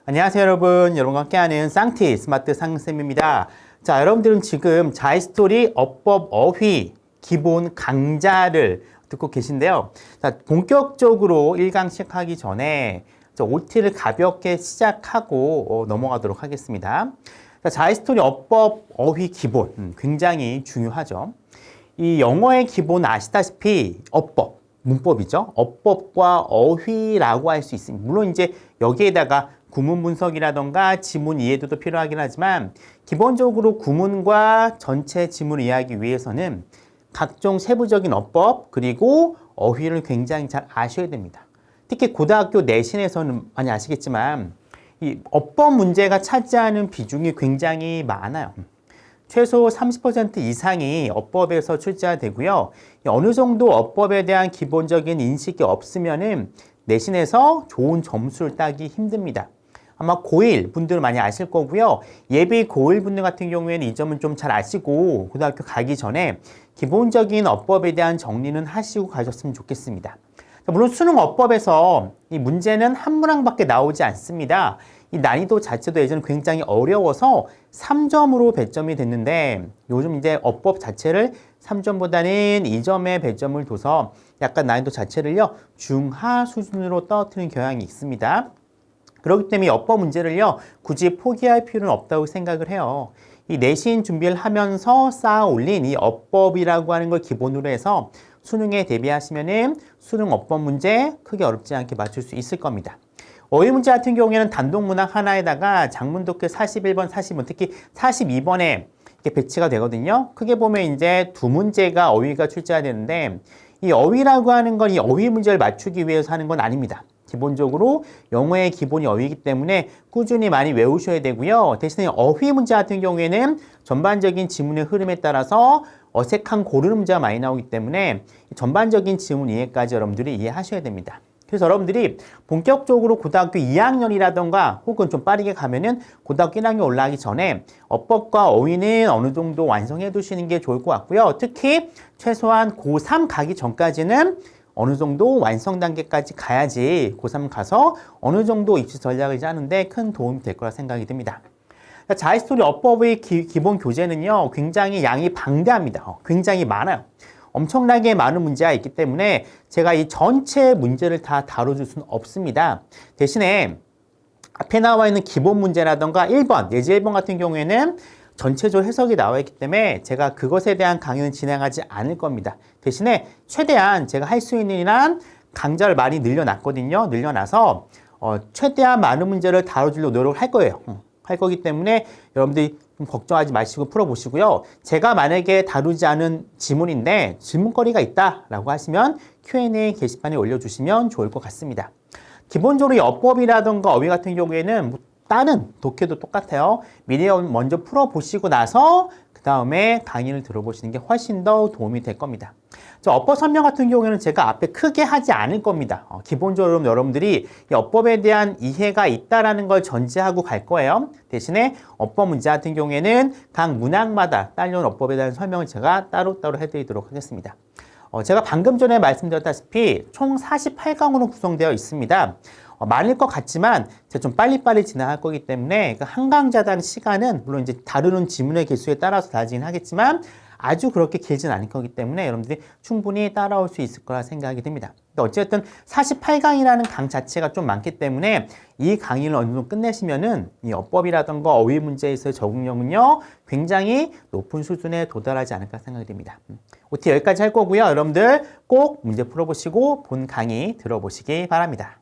안녕하세요 여러분과 함께하는 쌍티 스마트 상쌤입니다. 자, 여러분들은 지금 자이스토리 어법 어휘 기본 강좌를 듣고 계신데요. 자, 본격적으로 1강씩 하기 전에 OT를 가볍게 시작하고 넘어가도록 하겠습니다. 자, 자이스토리 어법 어휘 기본 굉장히 중요하죠. 이 영어의 기본 아시다시피 어법, 문법이죠. 어법과 어휘라고 할 수 있습니다. 물론 이제 여기에다가 구문 분석이라던가 지문 이해도도 필요하긴 하지만 기본적으로 구문과 전체 지문을 이해하기 위해서는 각종 세부적인 어법 그리고 어휘를 굉장히 잘 아셔야 됩니다. 특히 고등학교 내신에서는 많이 아시겠지만 이 어법 문제가 차지하는 비중이 굉장히 많아요. 최소 30% 이상이 어법에서 출제가 되고요. 어느 정도 어법에 대한 기본적인 인식이 없으면은 내신에서 좋은 점수를 따기 힘듭니다. 아마 고1 분들은 많이 아실 거고요. 예비 고1 분들 같은 경우에는 이 점은 좀 잘 아시고 고등학교 가기 전에 기본적인 어법에 대한 정리는 하시고 가셨으면 좋겠습니다. 물론 수능 어법에서 이 문제는 한 문항밖에 나오지 않습니다. 이 난이도 자체도 예전에 굉장히 어려워서 3점으로 배점이 됐는데 요즘 이제 어법 자체를 3점보다는 2점의 배점을 둬서 약간 난이도 자체를요 중하 수준으로 떨어뜨리는 경향이 있습니다. 그렇기 때문에 어법 문제를요 굳이 포기할 필요는 없다고 생각을 해요. 이 내신 준비를 하면서 쌓아 올린 이 어법이라고 하는 걸 기본으로 해서 수능에 대비하시면은 수능 어법 문제 크게 어렵지 않게 맞출 수 있을 겁니다. 어휘 문제 같은 경우에는 단독 문항 하나에다가 장문독해 41번, 40번, 특히 42번에 이렇게 배치가 되거든요. 크게 보면 이제 두 문제가 어휘가 출제가 되는데 이 어휘라고 하는 건 이 어휘 문제를 맞추기 위해서 하는 건 아닙니다. 기본적으로 영어의 기본이 어휘이기 때문에 꾸준히 많이 외우셔야 되고요. 대신에 어휘 문제 같은 경우에는 전반적인 지문의 흐름에 따라서 어색한 고르는 문제가 많이 나오기 때문에 전반적인 지문 이해까지 여러분들이 이해하셔야 됩니다. 그래서 여러분들이 본격적으로 고등학교 2학년이라던가 혹은 좀 빠르게 가면은 고등학교 1학년 올라가기 전에 어법과 어휘는 어느 정도 완성해 두시는 게 좋을 것 같고요. 특히 최소한 고3 가기 전까지는 어느 정도 완성 단계까지 가야지 고3 가서 어느 정도 입시 전략을 짜는데 큰 도움이 될 거라 생각이 듭니다. 자이스토리 어법의 기본 교재는요, 굉장히 양이 방대합니다. 굉장히 많아요. 엄청나게 많은 문제가 있기 때문에 제가 이 전체 문제를 다 다뤄줄 수는 없습니다. 대신에 앞에 나와 있는 기본 문제라던가 1번, 예제 1번 같은 경우에는 전체적으로 해석이 나와 있기 때문에 제가 그것에 대한 강의는 진행하지 않을 겁니다. 대신에 최대한 제가 할 수 있는 한 강좌를 많이 늘려놨거든요. 늘려놔서 최대한 많은 문제를 다뤄주려고 노력을 할 거예요. 할 거기 때문에 여러분들이 좀 걱정하지 마시고 풀어보시고요. 제가 만약에 다루지 않은 지문인데 질문거리가 있다라고 하시면 Q&A 게시판에 올려주시면 좋을 것 같습니다. 기본적으로 이 어법이라든가 어휘 같은 경우에는 다른 독해도 똑같아요. 미리 먼저 풀어보시고 나서 그 다음에 강의를 들어보시는 게 훨씬 더 도움이 될 겁니다. 어법 설명 같은 경우에는 제가 앞에 크게 하지 않을 겁니다. 기본적으로 여러분들이 이 어법에 대한 이해가 있다라는 걸 전제하고 갈 거예요. 대신에 어법 문제 같은 경우에는 각 문항마다 딸려온 어법에 대한 설명을 제가 따로따로 해드리도록 하겠습니다. 제가 방금 전에 말씀드렸다시피 총 48강으로 구성되어 있습니다. 많을 것 같지만 제가 좀 빨리빨리 진행할 거기 때문에 한 강좌당 시간은 물론 이제 다루는 지문의 개수에 따라서 다르긴 하겠지만 아주 그렇게 길진 않을 거기 때문에 여러분들이 충분히 따라올 수 있을 거라 생각이 듭니다. 어쨌든 48강이라는 강 자체가 좀 많기 때문에 이 강의를 어느 정도 끝내시면은 이 어법이라던가 어휘 문제에서의 적응력은요 굉장히 높은 수준에 도달하지 않을까 생각이 듭니다. OT 여기까지 할 거고요. 여러분들 꼭 문제 풀어보시고 본 강의 들어보시기 바랍니다.